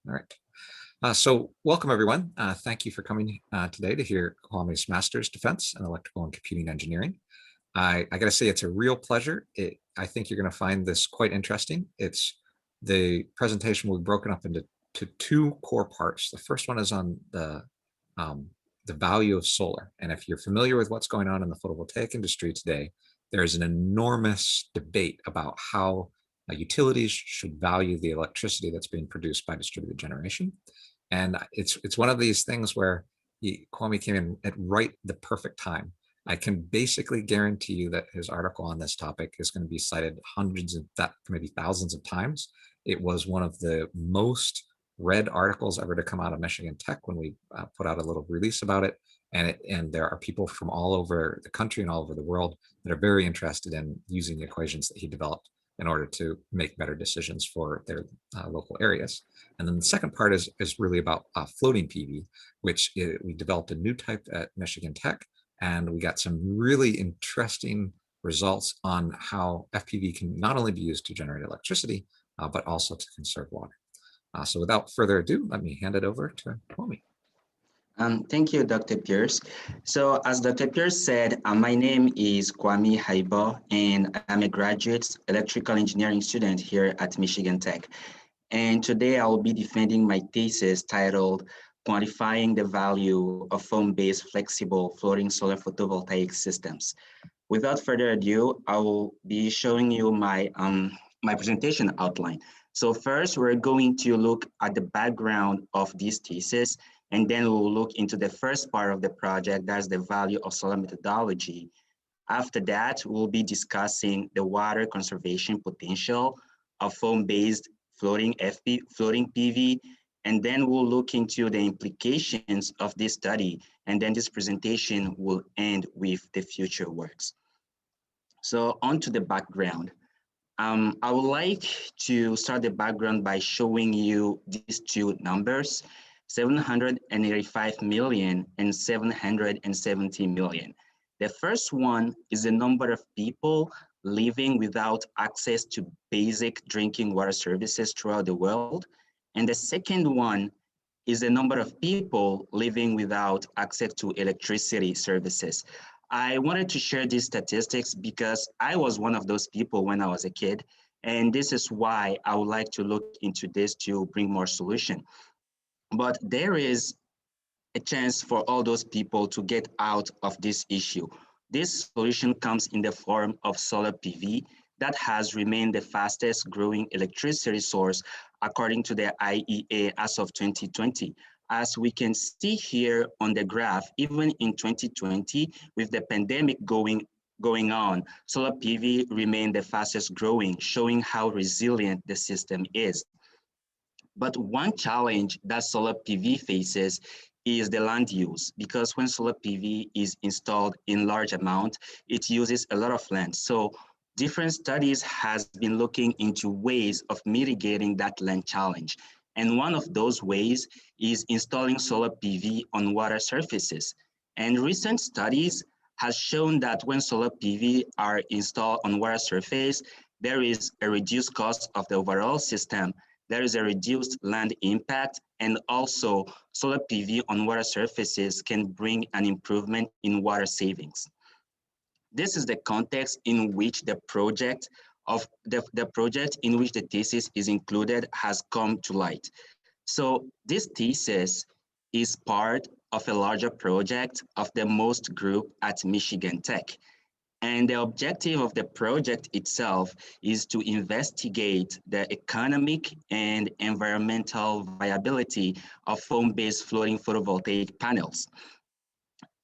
All right. So welcome everyone. Thank you for coming today to hear Kwame's Master's Defense in Electrical and Computing Engineering. I got to say it's a real pleasure. I think you're going to find this quite interesting. The presentation will be broken up into two core parts. The first one is on the value of solar. And if you're familiar with what's going on in the photovoltaic industry today, there's an enormous debate about how utilities should value the electricity that's being produced by distributed generation. And it's one of these things where Kwame came in at right the perfect time. I can basically guarantee you that his article on this topic is going to be cited hundreds of maybe thousands of times. It was one of the most read articles ever to come out of Michigan Tech when we put out a little release about it. And there are people from all over the country and all over the world that are very interested in using the equations that he developed in order to make better decisions for their local areas. And then the second part is really about floating PV, which we developed a new type at Michigan Tech, and we got some really interesting results on how FPV can not only be used to generate electricity, but also to conserve water. So without further ado, let me hand it over to Kwame. Thank you, Dr. Pierce. So as Dr. Pierce said, my name is Kwame Haibo, and I'm a graduate electrical engineering student here at Michigan Tech. And today I will be defending my thesis titled Quantifying the Value of Foam-Based Flexible Floating Solar Photovoltaic Systems. Without further ado, I will be showing you my presentation outline. So first, we're going to look at the background of this thesis, and then we'll look into the first part of the project, that's the value of solar methodology. After that, we'll be discussing the water conservation potential of foam-based floating PV, and then we'll look into the implications of this study, and then this presentation will end with the future works. So on to the background. I would like to start the background by showing you these two numbers, 785 million and 770 million. The first one is the number of people living without access to basic drinking water services throughout the world. And the second one is the number of people living without access to electricity services. I wanted to share these statistics because I was one of those people when I was a kid, and this is why I would like to look into this to bring more solution. But there is a chance for all those people to get out of this issue. This solution comes in the form of solar PV that has remained the fastest growing electricity source according to the IEA as of 2020. As we can see here on the graph, even in 2020, with the pandemic going on, solar PV remained the fastest growing, showing how resilient the system is. But one challenge that solar PV faces is the land use, because when solar PV is installed in large amount, it uses a lot of land. So different studies has been looking into ways of mitigating that land challenge. And one of those ways is installing solar PV on water surfaces. And recent studies has shown that when solar PV are installed on water surface, there is a reduced cost of the overall system, there is a reduced land impact, and also solar PV on water surfaces can bring an improvement in water savings. This is the context in which the project in which the thesis is included has come to light. So this thesis is part of a larger project of the MOST group at Michigan Tech. And the objective of the project itself is to investigate the economic and environmental viability of foam-based floating photovoltaic panels.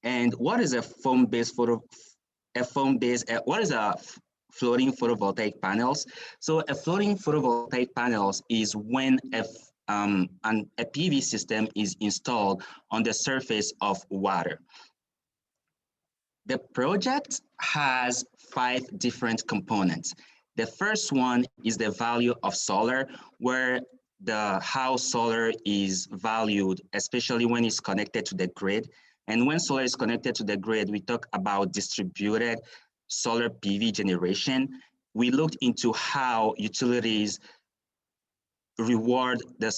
And what is a floating photovoltaic panels? So a floating photovoltaic panels is when a PV system is installed on the surface of water. The project has 5 different components. The first one is the value of solar, where how solar is valued, especially when it's connected to the grid. And when solar is connected to the grid, we talk about distributed solar PV generation. We looked into how utilities reward the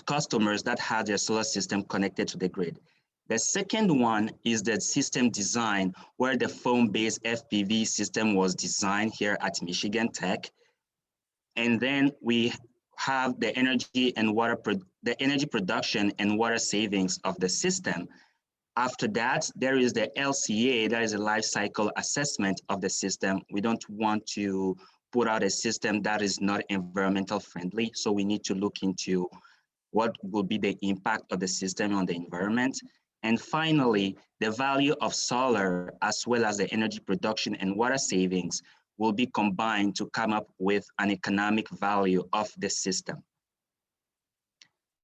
customers that have their solar system connected to the grid. The second one is the system design, where the foam-based FPV system was designed here at Michigan Tech. And then we have the energy and the energy production and water savings of the system. After that, there is the LCA, that is a life cycle assessment of the system. We don't want to put out a system that is not environmental friendly, so we need to look into what will be the impact of the system on the environment. And finally, the value of solar as well as the energy production and water savings will be combined to come up with an economic value of the system.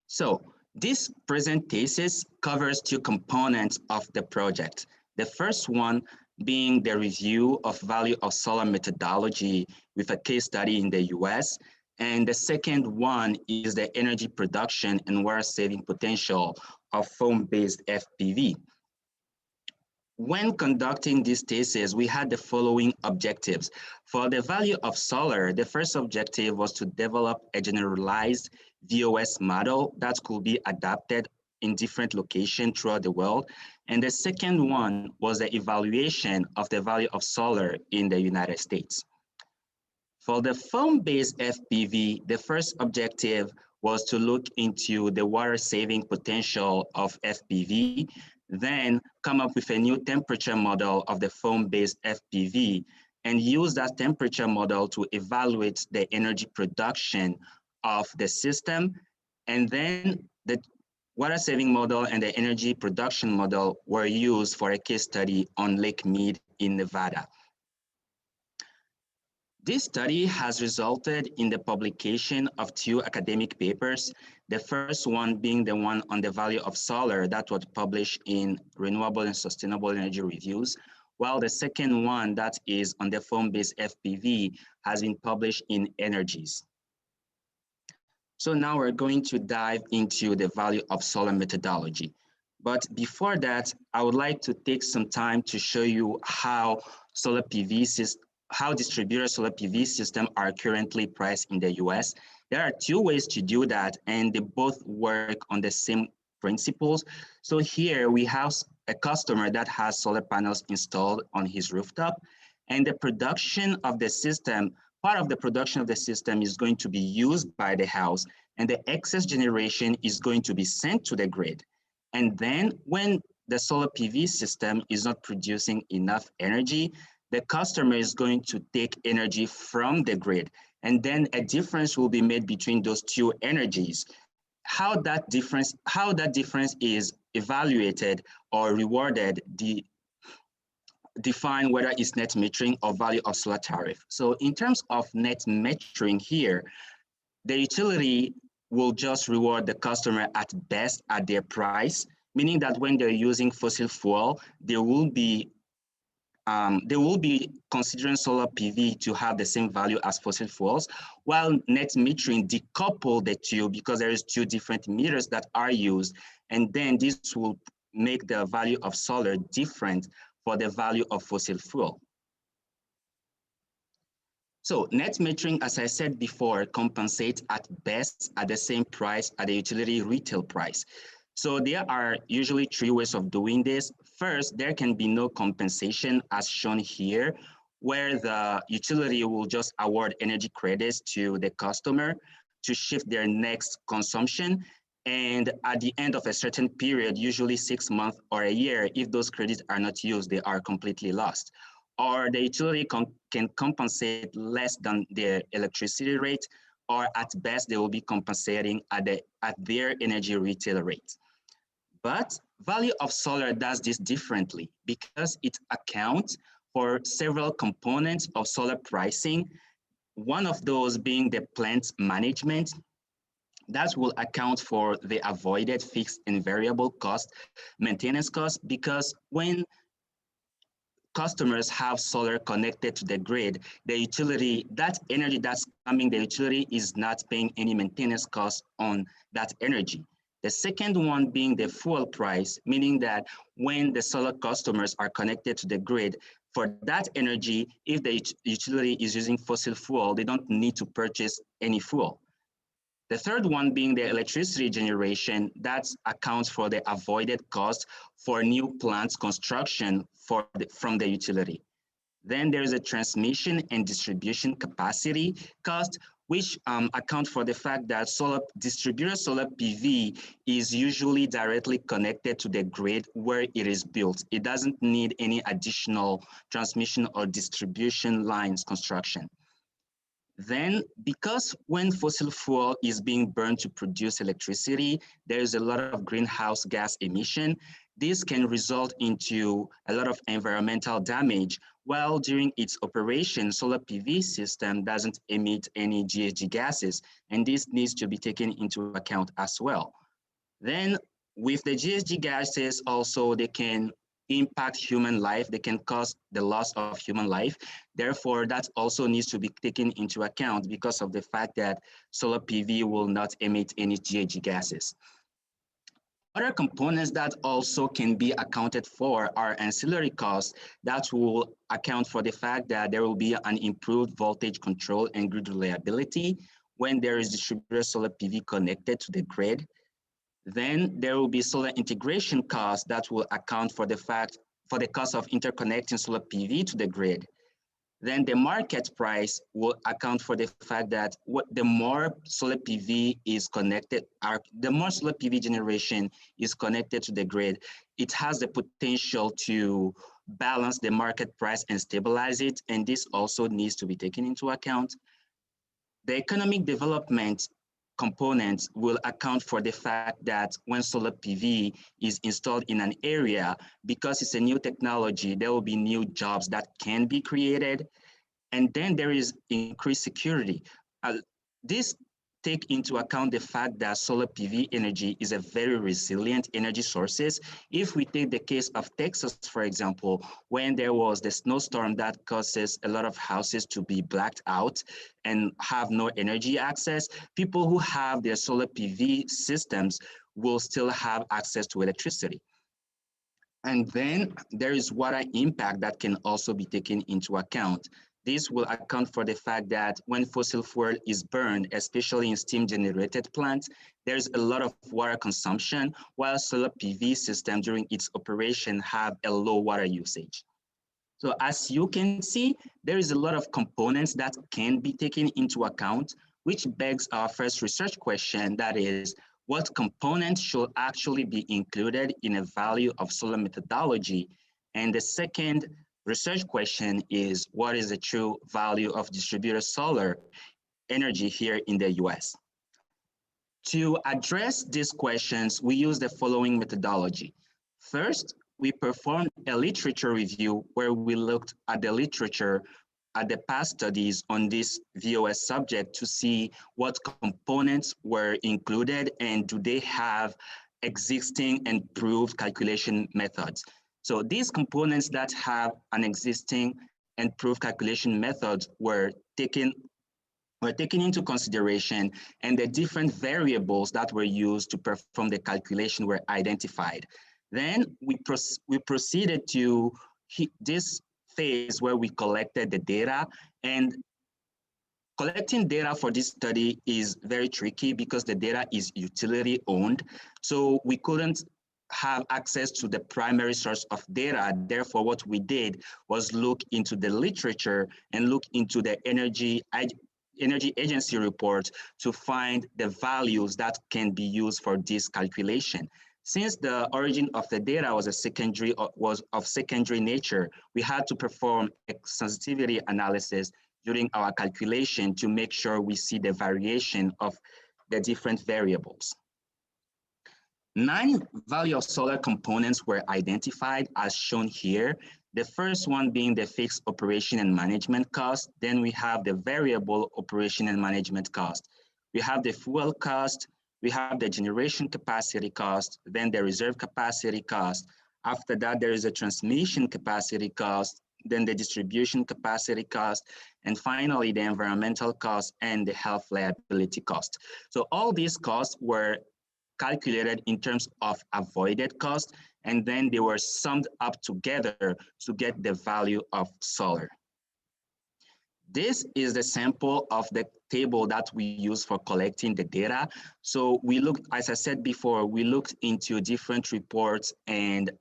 So this present thesis covers two components of the project. The first one being the review of value of solar methodology with a case study in the US. And the second one is the energy production and water saving potential of foam-based FPV. When conducting this thesis, we had the following objectives. For the value of solar, the first objective was to develop a generalized VOS model that could be adapted in different locations throughout the world. And the second one was the evaluation of the value of solar in the United States. For the foam-based FPV, the first objective was to look into the water saving potential of FPV, then come up with a new temperature model of the foam-based FPV and use that temperature model to evaluate the energy production of the system. And then the water saving model and the energy production model were used for a case study on Lake Mead in Nevada. This study has resulted in the publication of two academic papers, the first one being the one on the value of solar that was published in Renewable and Sustainable Energy Reviews, while the second one that is on the foam-based FPV has been published in Energies. So now we're going to dive into the value of solar methodology. But before that, I would like to take some time to show you how distributed solar PV systems are currently priced in the US. There are two ways to do that, and they both work on the same principles. So here we have a customer that has solar panels installed on his rooftop, and the production of the system, part of the production of the system is going to be used by the house, and the excess generation is going to be sent to the grid. And then when the solar PV system is not producing enough energy, the customer is going to take energy from the grid, and then a difference will be made between those two energies. How that difference is evaluated or rewarded, define whether it's net metering or value of solar tariff. So in terms of net metering here, the utility will just reward the customer at best at their price, meaning that when they're using fossil fuel, they will be considering solar PV to have the same value as fossil fuels, while net metering decouple the two because there is two different meters that are used, and then this will make the value of solar different for the value of fossil fuel. So net metering, as I said before, compensates at best at the same price at the utility retail price. So there are usually three ways of doing this. First, there can be no compensation as shown here, where the utility will just award energy credits to the customer to shift their next consumption. And at the end of a certain period, usually 6 months or a year, if those credits are not used, they are completely lost. Or the utility can compensate less than their electricity rate, or at best, they will be compensating at their energy retail rate. But value of solar does this differently because it accounts for several components of solar pricing. One of those being the plant management. That will account for the avoided fixed and variable cost, maintenance cost, because when customers have solar connected to the grid, the utility, that energy that's coming, the utility is not paying any maintenance costs on that energy. The second one being the fuel price, meaning that when the solar customers are connected to the grid, for that energy, if the utility is using fossil fuel, they don't need to purchase any fuel. The third one being the electricity generation, that accounts for the avoided cost for new plants construction from the utility. Then there is a transmission and distribution capacity cost, which account for the fact that distributed solar PV is usually directly connected to the grid where it is built. It doesn't need any additional transmission or distribution lines construction. Then, because when fossil fuel is being burned to produce electricity, there is a lot of greenhouse gas emission. This can result into a lot of environmental damage, while during its operation, solar PV system doesn't emit any GHG gases, and this needs to be taken into account as well. Then, with the GHG gases also, they can impact human life. They can cause the loss of human life. Therefore, that also needs to be taken into account because of the fact that solar PV will not emit any GHG gases. Other components that also can be accounted for are ancillary costs that will account for the fact that there will be an improved voltage control and grid reliability when there is distributed solar PV connected to the grid. Then there will be solar integration costs that will account for the cost of interconnecting solar PV to the grid. Then the market price will account for the fact that the more solar PV is connected, the more solar PV generation is connected to the grid, it has the potential to balance the market price and stabilize it. And this also needs to be taken into account. The economic development components will account for the fact that when solar PV is installed in an area, because it's a new technology, there will be new jobs that can be created. And then there is increased security. This take into account the fact that solar PV energy is a very resilient energy sources. If we take the case of Texas, for example, when there was the snowstorm that causes a lot of houses to be blacked out and have no energy access, people who have their solar PV systems will still have access to electricity. And then there is water impact that can also be taken into account. This will account for the fact that when fossil fuel is burned, especially in steam-generated plants, there's a lot of water consumption, while solar PV system during its operation have a low water usage. So as you can see, there is a lot of components that can be taken into account, which begs our first research question, that is, what components should actually be included in a value of solar methodology? And the second research question is, what is the true value of distributed solar energy here in the US? To address these questions, we use the following methodology. First, we performed a literature review where we looked at the literature at the past studies on this VOS subject to see what components were included and do they have existing and proved calculation methods. So these components that have an existing and proved calculation methods were taken into consideration, and the different variables that were used to perform the calculation were identified. Then we proceeded to this phase where we collected the data, and collecting data for this study is very tricky because the data is utility owned. So we couldn't have access to the primary source of data. Therefore, what we did was look into the literature and look into the energy agency report to find the values that can be used for this calculation. Since the origin of the data was of secondary nature, we had to perform a sensitivity analysis during our calculation to make sure we see the variation of the different variables. 9 value of solar components were identified as shown here. The first one being the fixed operation and management cost. Then we have the variable operation and management cost. We have the fuel cost. We have the generation capacity cost, then the reserve capacity cost. After that, there is a transmission capacity cost, then the distribution capacity cost, and finally the environmental cost and the health liability cost. So all these costs were calculated in terms of avoided cost, and then they were summed up together to get the value of solar. This is the sample of the table that we use for collecting the data. So we looked, as I said before, we looked into different reports and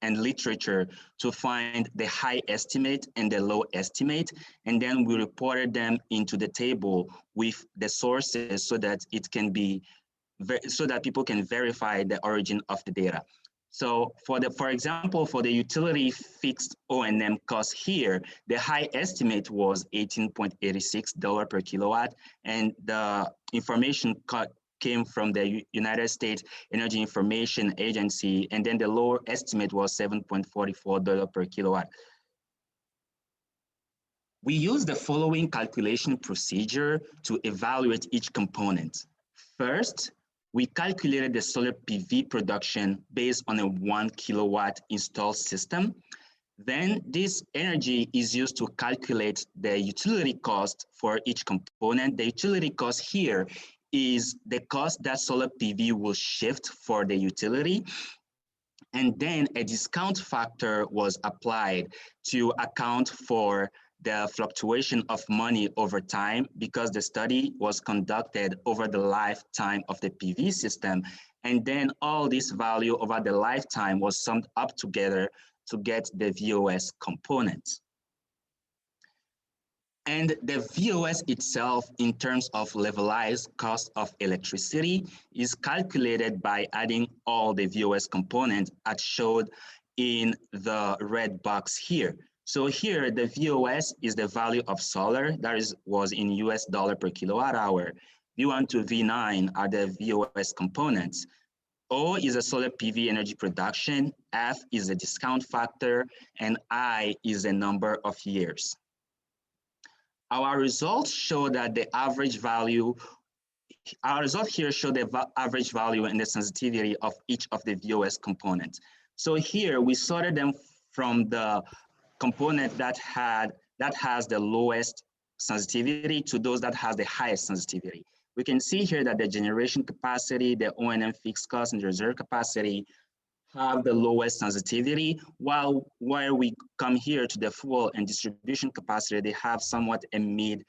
literature to find the high estimate and the low estimate. And then we reported them into the table with the sources so that it can be, so that people can verify the origin of the data. So for example, for the utility fixed O&M cost here, the high estimate was $18.86 per kilowatt, and the information came from the United States Energy Information Agency, and then the lower estimate was $7.44 per kilowatt. We use the following calculation procedure to evaluate each component. First, we calculated the solar PV production based on a 1 kilowatt installed system. Then this energy is used to calculate the utility cost for each component. The utility cost here is the cost that solar PV will shift for the utility. And then a discount factor was applied to account for the fluctuation of money over time, because the study was conducted over the lifetime of the PV system. And then all this value over the lifetime was summed up together to get the VOS component. And the VOS itself, in terms of levelized cost of electricity, is calculated by adding all the VOS components as shown in the red box here. So here, the VOS is the value of solar, that was in US dollar per kilowatt hour. V1 to V9 are the VOS components. O is a solar PV energy production, F is a discount factor, and I is the number of years. Our results show that the average value, our results here show the average value and the sensitivity of each of the VOS components. So here we sorted them from the component that has the lowest sensitivity to those that has the highest sensitivity. We can see here that the generation capacity, the O&M fixed cost, and the reserve capacity have the lowest sensitivity, while where we come here to the fuel and distribution capacity, they have somewhat a mid,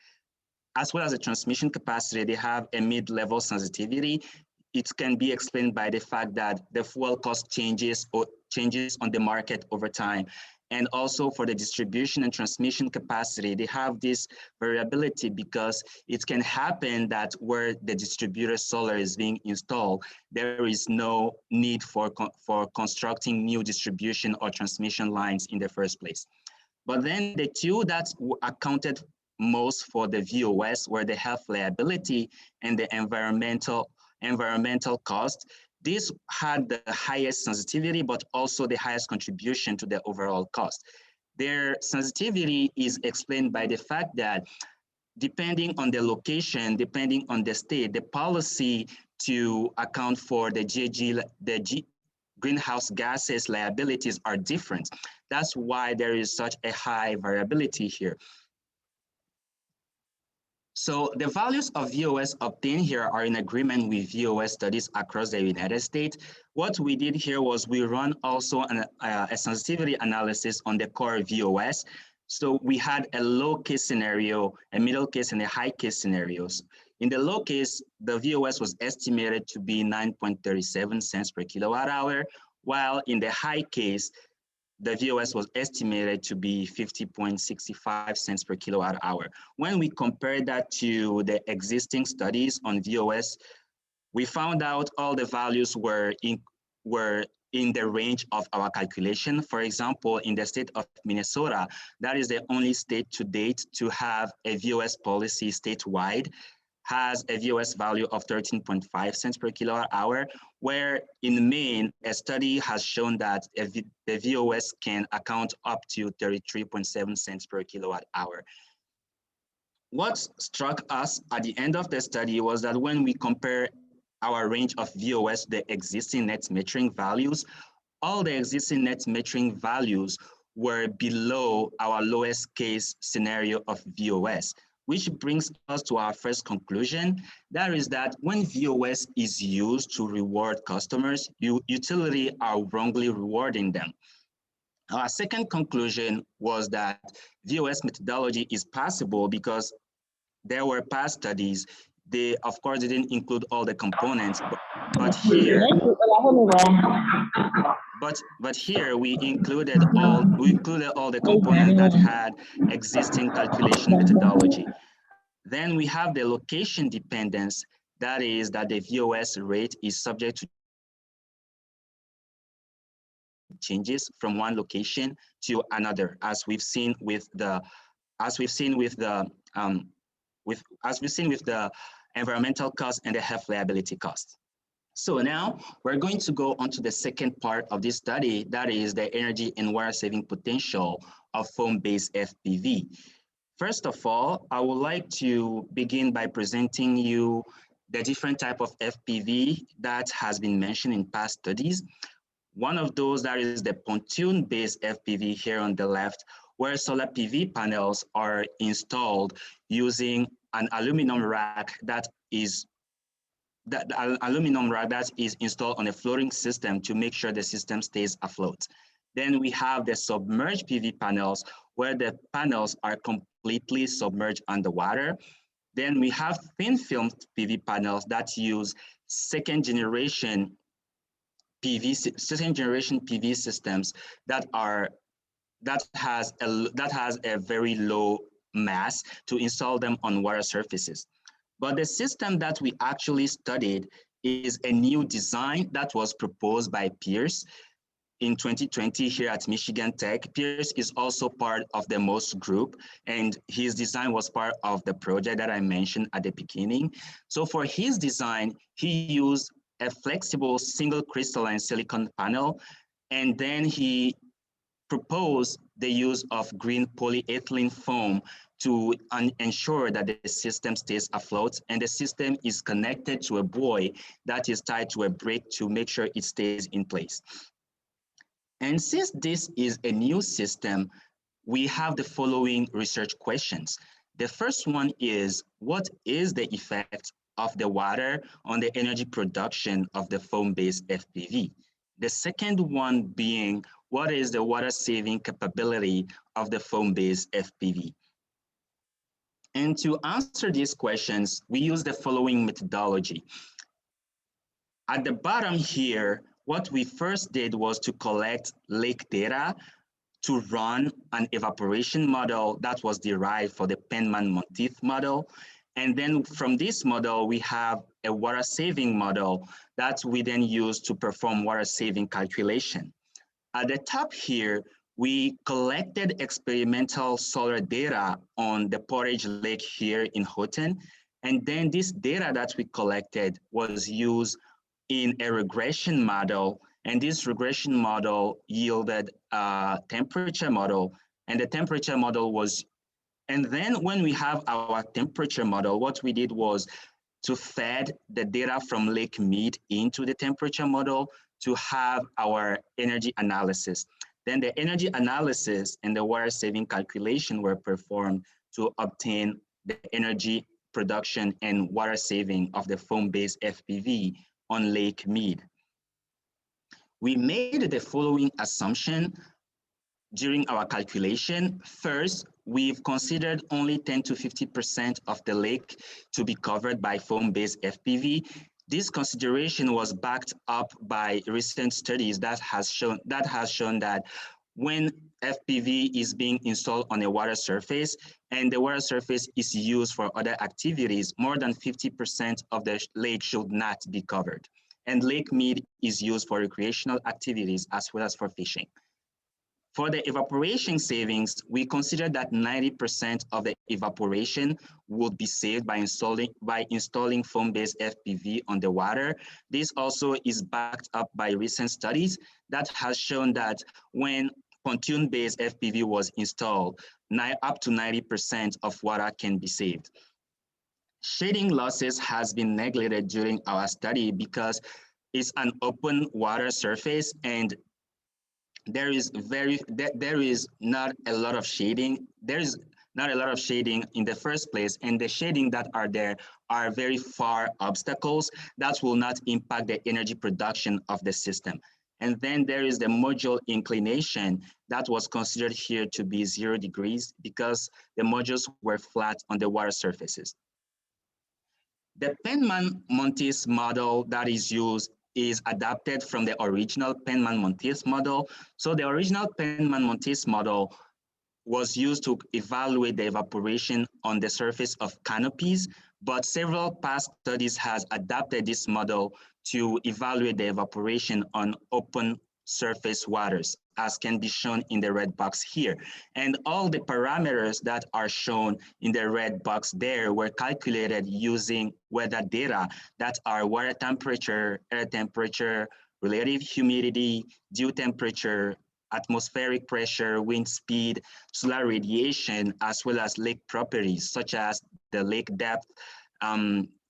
as well as the transmission capacity, they have a mid-level sensitivity. It can be explained by the fact that the fuel cost changes on the market over time. And also for the distribution and transmission capacity, they have this variability because it can happen that where the distributor solar is being installed, there is no need for constructing new distribution or transmission lines in the first place. But then the two that accounted most for the VOS were the health liability and the environmental cost. This had the highest sensitivity, but also the highest contribution to the overall cost. Their sensitivity is explained by the fact that depending on the location, depending on the state, the policy to account for the greenhouse gases liabilities are different. That's why there is such a high variability here. So the values of VOS obtained here are in agreement with VOS studies across the United States. What we did here was we run also a sensitivity analysis on the core VOS. So we had a low case scenario, a middle case, and a high case scenarios. In the low case, the VOS was estimated to be 9.37 cents per kilowatt hour, while in the high case, the VOS was estimated to be 50.65 cents per kilowatt hour. When we compared that to the existing studies on VOS, we found out all the values were in the range of our calculation. For example, in the state of Minnesota, that is the only state to date to have a VOS policy statewide, has a VOS value of 13.5 cents per kilowatt hour, where in Maine, a study has shown that the VOS can account up to 33.7 cents per kilowatt hour. What struck us at the end of the study was that when we compare our range of VOS, the existing net metering values, all the existing net metering values were below our lowest case scenario of VOS, which brings us to our first conclusion. That is that when VOS is used to reward customers, utilities are wrongly rewarding them. Our second conclusion was that VOS methodology is possible because there were past studies. They, of course, didn't include all the components, but here, here we included all the components that had existing calculation methodology. Then we have the location dependence, that is that the VOS rate is subject to changes from one location to another, as we've seen with the environmental cost and the health liability cost. So now we're going to go on to the second part of this study, that is the energy and water saving potential of foam-based FPV. First of all, I would like to begin by presenting you the different type of FPV that has been mentioned in past studies. One of those, that is the pontoon-based FPV here on the left, where solar PV panels are installed using an aluminum rack that is installed on a floating system to make sure the system stays afloat. Then we have the submerged PV panels, where the panels are completely submerged underwater. Then we have thin film PV panels that use second generation PV systems that has a very low mass to install them on water surfaces. But the system that we actually studied is a new design that was proposed by Pierce in 2020 here at Michigan Tech. Pierce is also part of the MOST group, and his design was part of the project that I mentioned at the beginning. So for his design, he used a flexible single crystalline silicon panel, and then he proposed the use of green polyethylene foam to ensure that the system stays afloat, and the system is connected to a buoy that is tied to a brake to make sure it stays in place. And since this is a new system, we have the following research questions. The first one is, what is the effect of the water on the energy production of the foam-based FPV? The second one being, what is the water saving capability of the foam-based FPV? And to answer these questions, we use the following methodology. At the bottom here, what we first did was to collect lake data to run an evaporation model that was derived for the Penman-Monteith model. And then from this model, we have a water saving model that we then use to perform water saving calculation. At the top here, we collected experimental solar data on the Portage Lake here in Houghton. And then this data that we collected was used in a regression model, and this regression model yielded a temperature model, and the temperature model was, and then when we have our temperature model, what we did was to fed the data from Lake Mead into the temperature model to have our energy analysis. Then the energy analysis and the water saving calculation were performed to obtain the energy production and water saving of the foam-based FPV on Lake Mead. We made the following assumption during our calculation. First, we've considered only 10 to 50% of the lake to be covered by foam-based FPV. This consideration was backed up by recent studies that has shown that when FPV is being installed on a water surface and the water surface is used for other activities, more than 50% of the lake should not be covered. And Lake Mead is used for recreational activities as well as for fishing. For the evaporation savings, we consider that 90% of the evaporation would be saved by installing foam-based FPV on the water. This also is backed up by recent studies that has shown that when pontoon-based FPV was installed, up to 90% of water can be saved. Shading losses has been neglected during our study because it's an open water surface and there is not a lot of shading. There is not a lot of shading in the first place, and the shading that are there are very far obstacles that will not impact the energy production of the system. And then there is the module inclination that was considered here to be 0 degrees because the modules were flat on the water surfaces. The Penman-Montis model that is used is adapted from the original Penman-Montis model. So the original Penman-Montis model was used to evaluate the evaporation on the surface of canopies, but several past studies has adapted this model to evaluate the evaporation on open surface waters, as can be shown in the red box here. And all the parameters that are shown in the red box there were calculated using weather data that are water temperature, air temperature, relative humidity, dew temperature, atmospheric pressure, wind speed, solar radiation, as well as lake properties, such as the lake depth,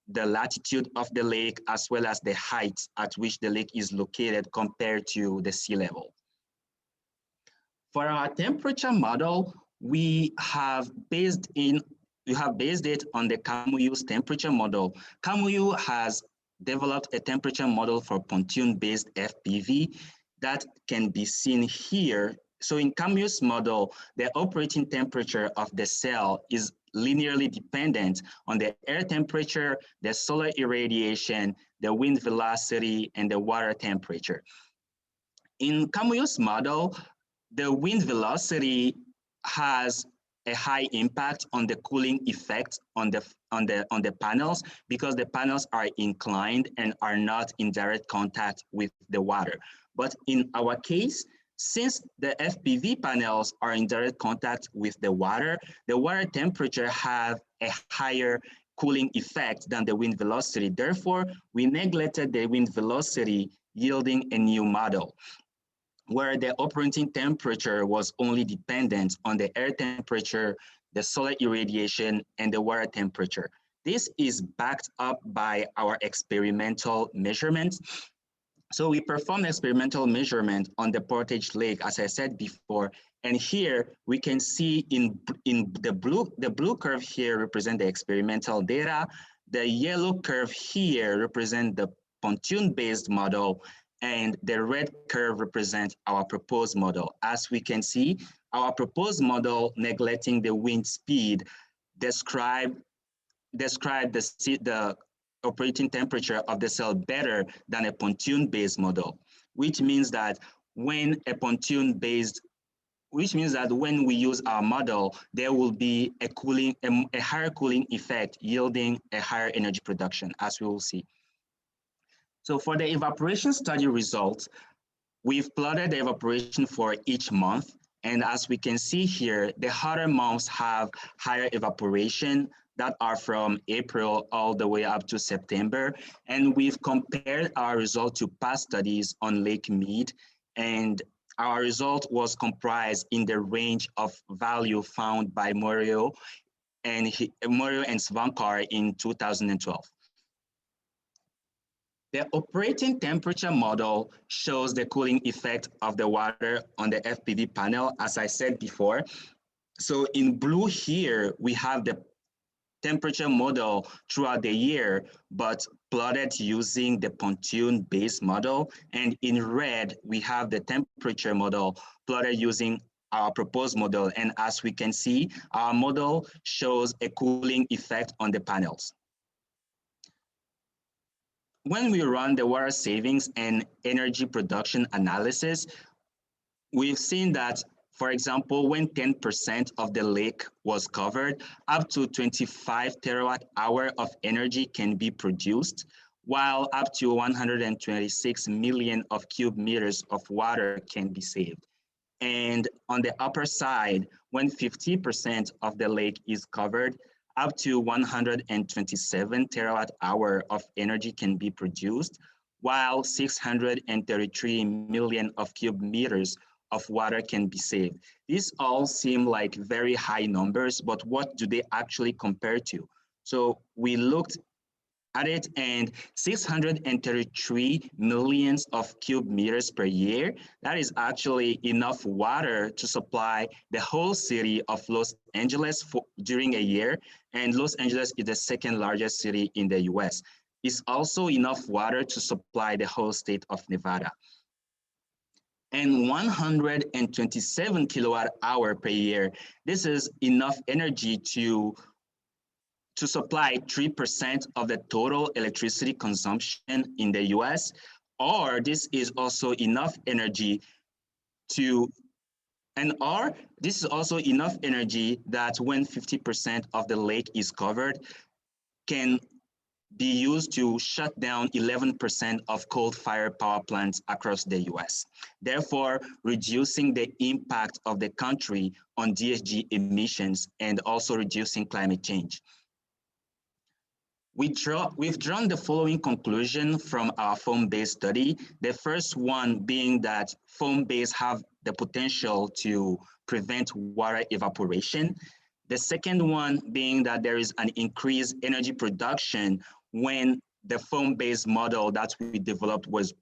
the latitude of the lake, as well as the height at which the lake is located compared to the sea level. For our temperature model, we have based it on the Kamuyu's temperature model. Kamuyu has developed a temperature model for pontoon-based FPV that can be seen here. So in Kamuyu's model, the operating temperature of the cell is linearly dependent on the air temperature, the solar irradiation, the wind velocity, and the water temperature. In Kamuyu's model, the wind velocity has a high impact on the cooling effect on the panels because the panels are inclined and are not in direct contact with the water. But in our case, since the FPV panels are in direct contact with the water temperature have a higher cooling effect than the wind velocity. Therefore, we neglected the wind velocity, yielding a new model where the operating temperature was only dependent on the air temperature, the solar irradiation, and the water temperature. This is backed up by our experimental measurements. So we performed experimental measurement on the Portage Lake, as I said before, and here we can see in the blue curve here represent the experimental data. The yellow curve here represent the pontoon-based model, and the red curve represents our proposed model. As we can see, our proposed model, neglecting the wind speed, describe the operating temperature of the cell better than a pontoon-based model, which means that when we use our model, there will be a higher cooling effect, yielding a higher energy production, as we will see. So for the evaporation study results, we've plotted the evaporation for each month. And as we can see here, the hotter months have higher evaporation that are from April all the way up to September. And we've compared our result to past studies on Lake Mead, and our result was comprised in the range of value found by Morio and Svankar in 2012. The operating temperature model shows the cooling effect of the water on the FPV panel, as I said before. So in blue here, we have the temperature model throughout the year, but plotted using the pontoon-based model. And in red, we have the temperature model plotted using our proposed model. And as we can see, our model shows a cooling effect on the panels. When we run the water savings and energy production analysis, we've seen that, for example, when 10% of the lake was covered, up to 25 terawatt hour of energy can be produced, while up to 126 million of cube meters of water can be saved. And on the upper side, when 50% of the lake is covered, up to 127 terawatt hour of energy can be produced, while 633 million of cube meters of water can be saved. These all seem like very high numbers, but what do they actually compare to? So we looked at it, and 633 millions of cube meters per year, that is actually enough water to supply the whole city of Los Angeles during a year. And Los Angeles is the second largest city in the US. It's also enough water to supply the whole state of Nevada. and 127 kilowatt hour per year. This is enough energy to supply 3% of the total electricity consumption in the US, or this is also enough energy to, or this is also enough energy that when 50% of the lake is covered, can be used to shut down 11% of coal-fired power plants across the US, therefore reducing the impact of the country on GHG emissions and also reducing climate change. We've drawn the following conclusion from our foam-based study. The first one being that foam-based have the potential to prevent water evaporation. The second one being that there is an increased energy production when the foam-based model that we developed was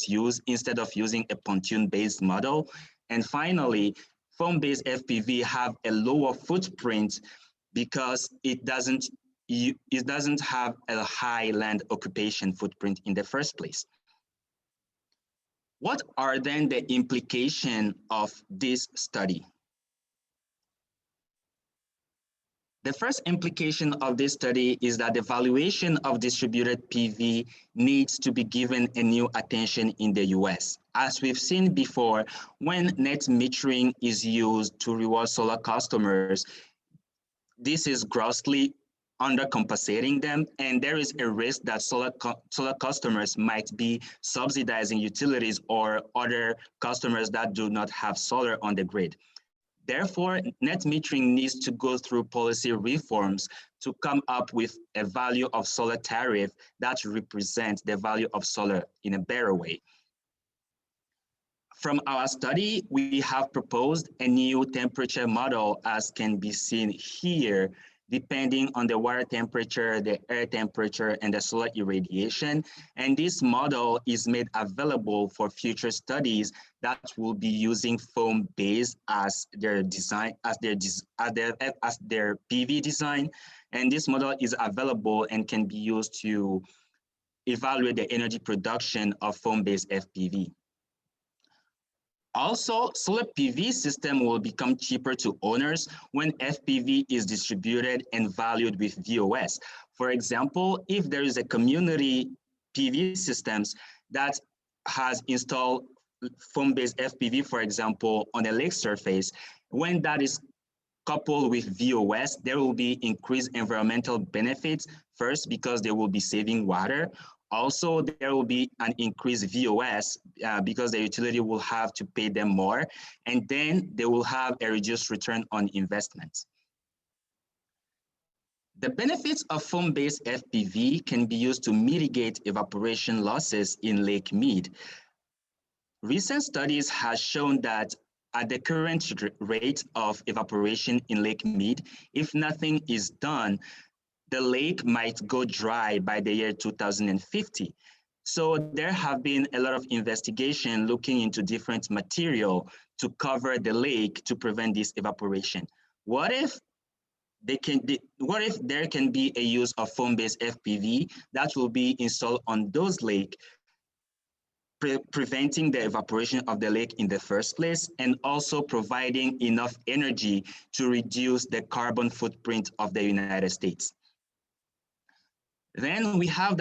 used instead of using a pontoon-based model. And finally, foam-based FPV have a lower footprint because it doesn't have a high land occupation footprint in the first place. What are then the implications of this study? The first implication of this study is that the valuation of distributed PV needs to be given a new attention in the US. As we've seen before, when net metering is used to reward solar customers, this is grossly undercompensating them, and there is a risk that solar customers might be subsidizing utilities or other customers that do not have solar on the grid. Therefore, net metering needs to go through policy reforms to come up with a value of solar tariff that represents the value of solar in a better way. From our study, we have proposed a new temperature model, as can be seen here, depending on the water temperature, the air temperature, and the solar irradiation. And this model is made available for future studies that will be using foam-based as their design, as their PV design. And this model is available and can be used to evaluate the energy production of foam-based FPV. Also, solar PV system will become cheaper to owners when FPV is distributed and valued with VOS. For example, if there is a community PV systems that has installed foam-based FPV, for example, on a lake surface, when that is coupled with VOS, there will be increased environmental benefits. First, because they will be saving water. Also, there will be an increased VOS because the utility will have to pay them more, and then they will have a reduced return on investment. The benefits of foam-based FPV can be used to mitigate evaporation losses in Lake Mead. Recent studies have shown that at the current rate of evaporation in Lake Mead, if nothing is done, the lake might go dry by the year 2050. So there have been a lot of investigation looking into different material to cover the lake to prevent this evaporation. What if there can be a use of foam-based FPV that will be installed on those lakes, preventing the evaporation of the lake in the first place, and also providing enough energy to reduce the carbon footprint of the United States. Then we have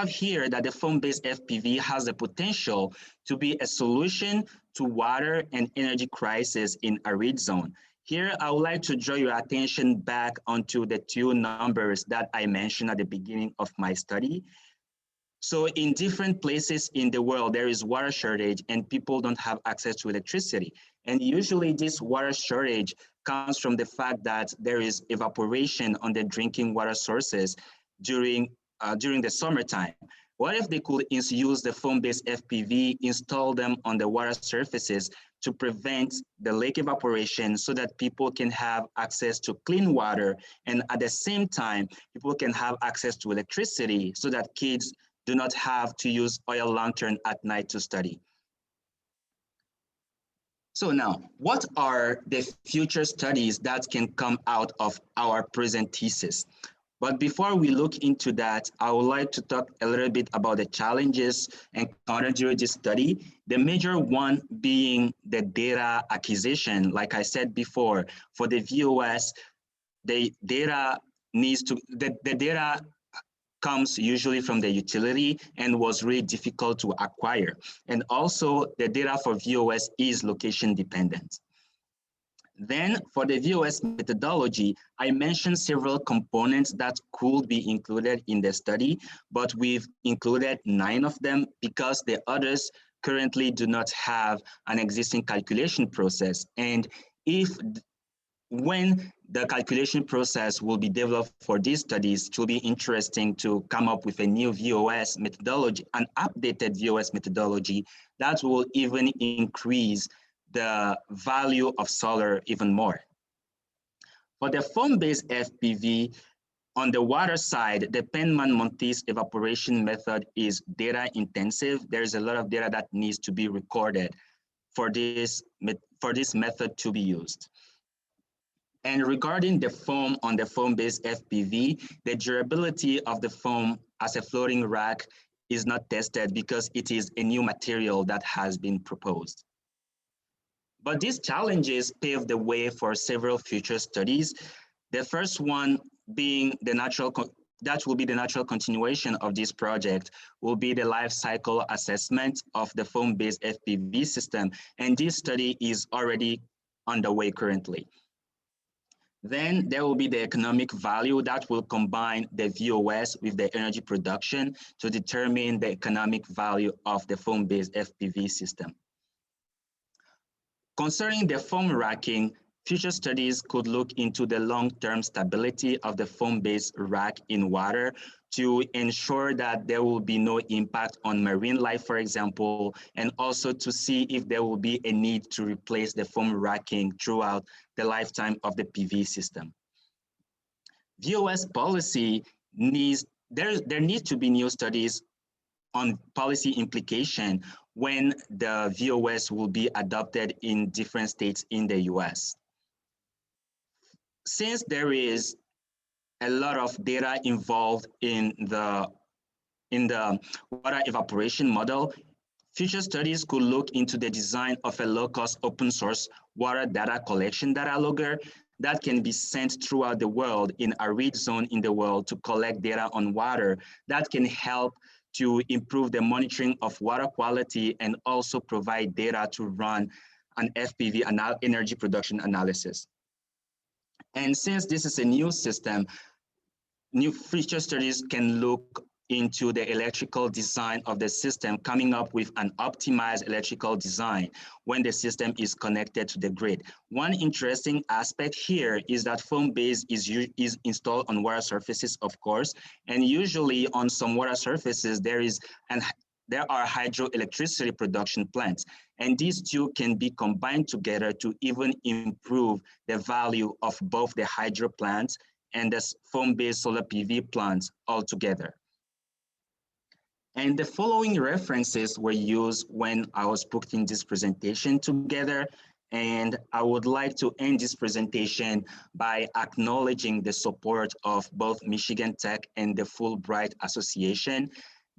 here that the foam-based FPV has the potential to be a solution to water and energy crisis in arid zone. Here, I would like to draw your attention back onto the two numbers that I mentioned at the beginning of my study. So in different places in the world, there is water shortage and people don't have access to electricity. And usually this water shortage comes from the fact that there is evaporation on the drinking water sources during the summertime. What if they could use the foam-based FPV, install them on the water surfaces to prevent the lake evaporation so that people can have access to clean water, and at the same time, people can have access to electricity so that kids do not have to use oil lantern at night to study. So now, what are the future studies that can come out of our present thesis? But before we look into that, I would like to talk a little bit about the challenges encountered during this study. The major one being the data acquisition. Like I said before, for the VOS, the data the data comes usually from the utility and was really difficult to acquire. And also the data for VOS is location dependent. Then for the VOS methodology, I mentioned several components that could be included in the study, but we've included 9 of them because the others currently do not have an existing calculation process. And when the calculation process will be developed for these studies, it will be interesting to come up with a new VOS methodology, an updated VOS methodology that will even increase the value of solar even more. For the foam-based FPV, on the water side, the Penman-Montes evaporation method is data intensive. There's a lot of data that needs to be recorded for this method to be used. And regarding the foam on the foam-based FPV, the durability of the foam as a floating rack is not tested because it is a new material that has been proposed. But these challenges paved the way for several future studies. The first one being that will be the natural continuation of this project will be the life cycle assessment of the foam-based FPV system. And this study is already underway currently. Then there will be the economic value that will combine the VOS with the energy production to determine the economic value of the foam-based FPV system. Concerning the foam racking, future studies could look into the long-term stability of the foam-based rack in water to ensure that there will be no impact on marine life, for example, and also to see if there will be a need to replace the foam racking throughout the lifetime of the PV system. VOS policy there needs to be new studies on policy implication when the VOS will be adopted in different states in the US. Since there is a lot of data involved in the water evaporation model, future studies could look into the design of a low-cost open source water data collection data logger that can be sent throughout the world in a arid zone in the world to collect data on water that can help to improve the monitoring of water quality and also provide data to run an FPV energy production analysis. And since this is a new system, new future studies can look into the electrical design of the system, coming up with an optimized electrical design when the system is connected to the grid. One interesting aspect here is that foam base is installed on water surfaces, of course, and usually on some water surfaces there are hydroelectricity production plants, and these two can be combined together to even improve the value of both the hydro plants and the foam-based solar PV plants altogether. And the following references were used when I was putting this presentation together. And I would like to end this presentation by acknowledging the support of both Michigan Tech and the Fulbright Association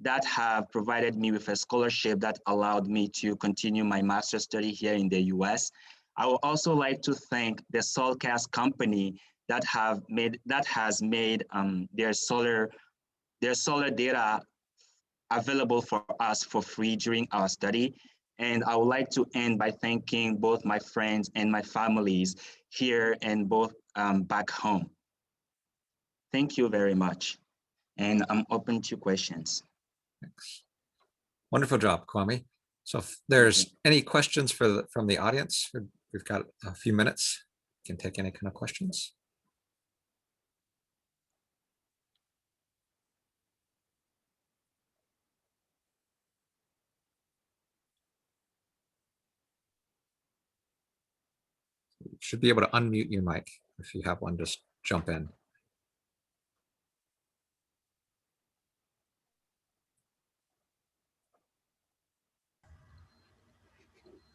that have provided me with a scholarship that allowed me to continue my master's study here in the US. I would also like to thank the Solcast company that has made their solar data available for us for free during our study. And I would like to end by thanking both my friends and my families here and both back home. Thank you very much. And I'm open to questions. Thanks. Wonderful job, Kwame. So if there's any questions from the audience, we've got a few minutes. You can take any kind of questions. You should be able to unmute your mic. If you have one, just jump in.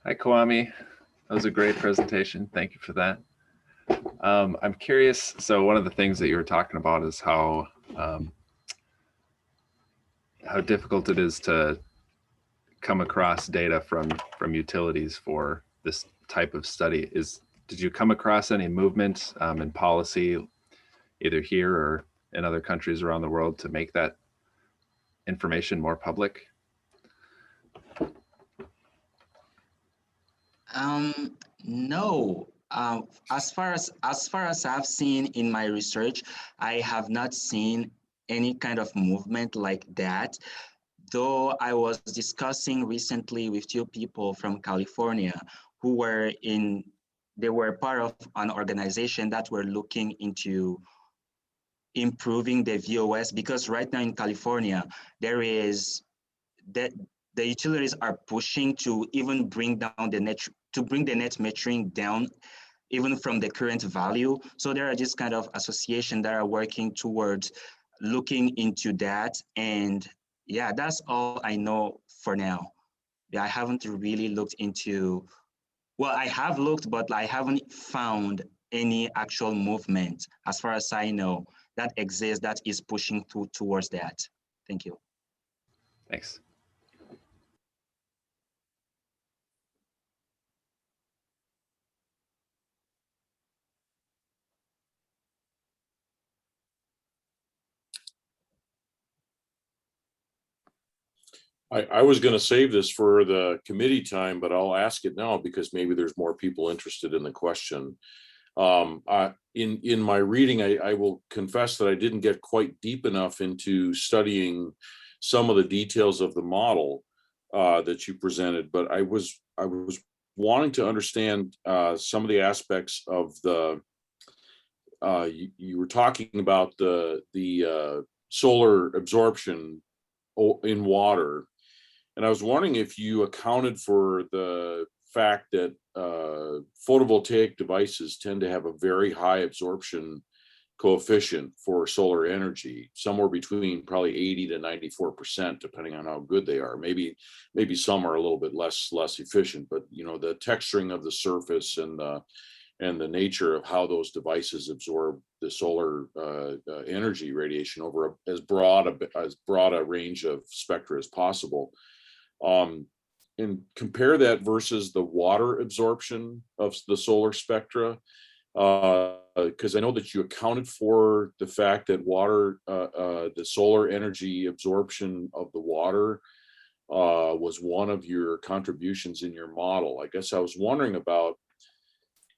Hi, Kwame. That was a great presentation. Thank you for that. I'm curious. So one of the things that you were talking about is how difficult it is to come across data from utilities for this type of study. Did you come across any movement in policy, either here or in other countries around the world, to make that information more public? No. As far as I've seen in my research, I have not seen any kind of movement like that. Though I was discussing recently with two people from California who they were part of an organization that were looking into improving the VOS, because right now in California, there is that the utilities are pushing to even bring down the net metering down even from the current value. So there are this kind of association that are working towards looking into that. And yeah, that's all I know for now. Yeah, I haven't really looked into, well, I have looked, but I haven't found any actual movement as far as I know that exists that is pushing towards that. Thank you. Thanks. I was going to save this for the committee time, but I'll ask it now because maybe there's more people interested in the question. In my reading, I will confess that I didn't get quite deep enough into studying some of the details of the model that you presented, but I was wanting to understand some of the aspects of the. You were talking about the solar absorption in water. And I was wondering if you accounted for the fact that photovoltaic devices tend to have a very high absorption coefficient for solar energy, somewhere between probably 80 to 94%, depending on how good they are. Maybe some are a little bit less efficient, but you know, the texturing of the surface and the nature of how those devices absorb the solar energy radiation over as broad a range of spectra as possible. And compare that versus the water absorption of the solar spectra, because I know that you accounted for the fact that the solar energy absorption of the water was one of your contributions in your model. I guess I was wondering about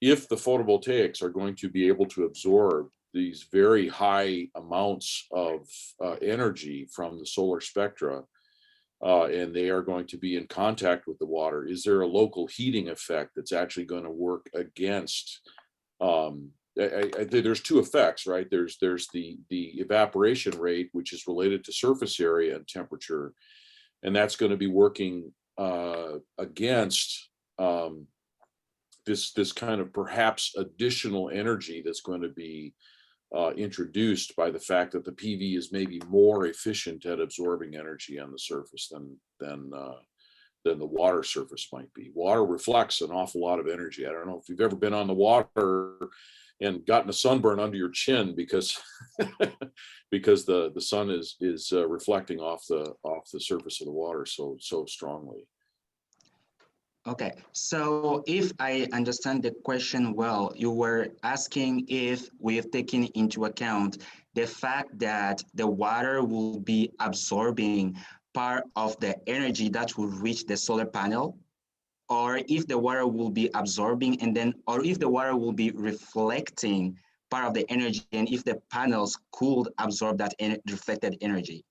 if the photovoltaics are going to be able to absorb these very high amounts of energy from the solar spectra, and they are going to be in contact with the water, is there a local heating effect that's actually going to work against? There's two effects, right? There's the evaporation rate, which is related to surface area and temperature, and that's going to be working against this kind of perhaps additional energy that's going to be introduced by the fact that the PV is maybe more efficient at absorbing energy on the surface than the water surface might be. Water reflects an awful lot of energy. I don't know if you've ever been on the water and gotten a sunburn under your chin because the sun is reflecting off the surface of the water so strongly. Okay, so if I understand the question well, you were asking if we have taken into account the fact that the water will be absorbing part of the energy that will reach the solar panel, or if the water will be absorbing or if the water will be reflecting part of the energy, and if the panels could absorb that reflected energy.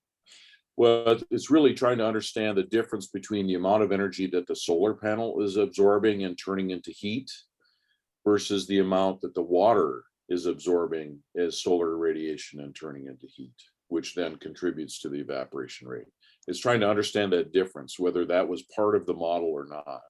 Well, it's really trying to understand the difference between the amount of energy that the solar panel is absorbing and turning into heat versus the amount that the water is absorbing as solar radiation and turning into heat, which then contributes to the evaporation rate. It's trying to understand that difference, whether that was part of the model or not.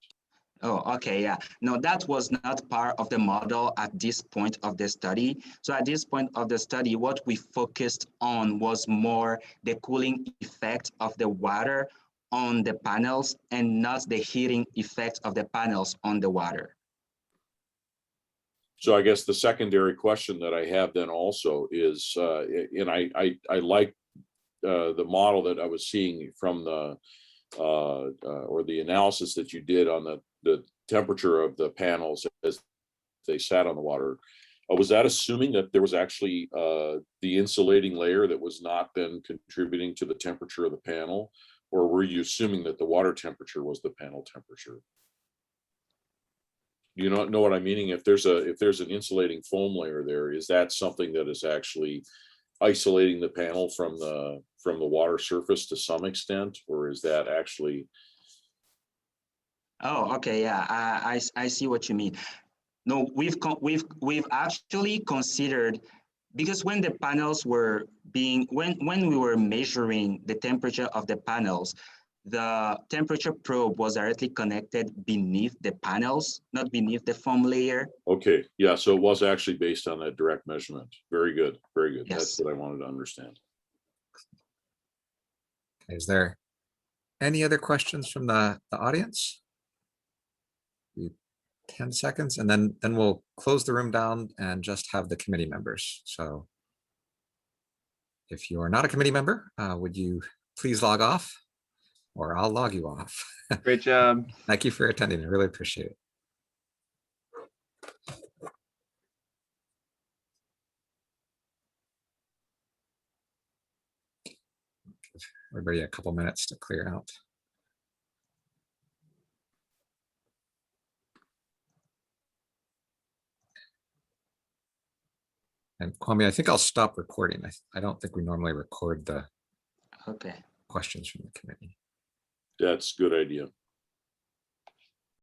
Oh, okay, yeah. No, that was not part of the model at this point of the study. So at this point of the study, what we focused on was more the cooling effect of the water on the panels and not the heating effect of the panels on the water. So I guess the secondary question that I have then also is, and I like the model that I was seeing from the or the analysis that you did on the temperature of the panels as they sat on the water. Was that assuming that there was actually the insulating layer that was not then contributing to the temperature of the panel, or were you assuming that the water temperature was the panel temperature? You know what I'm meaning? If there's an insulating foam layer there, is that something that is actually isolating the panel from the water surface to some extent, or is that actually? Oh, okay, yeah, I see what you mean. No, we've actually considered, because when the panels were being, when we were measuring the temperature of the panels, the temperature probe was directly connected beneath the panels, not beneath the foam layer. Okay, yeah, so it was actually based on that direct measurement. Very good, very good. Yes. That's what I wanted to understand. Is there any other questions from the audience? 10 seconds, and then we'll close the room down and just have the committee members. So if you are not a committee member, would you please log off, or I'll log you off. Great job. Thank you for attending. I really appreciate it. Give everybody a couple minutes to clear out. And Kwame, I think I'll stop recording. I don't think we normally record the Okay. questions from the committee. That's a good idea.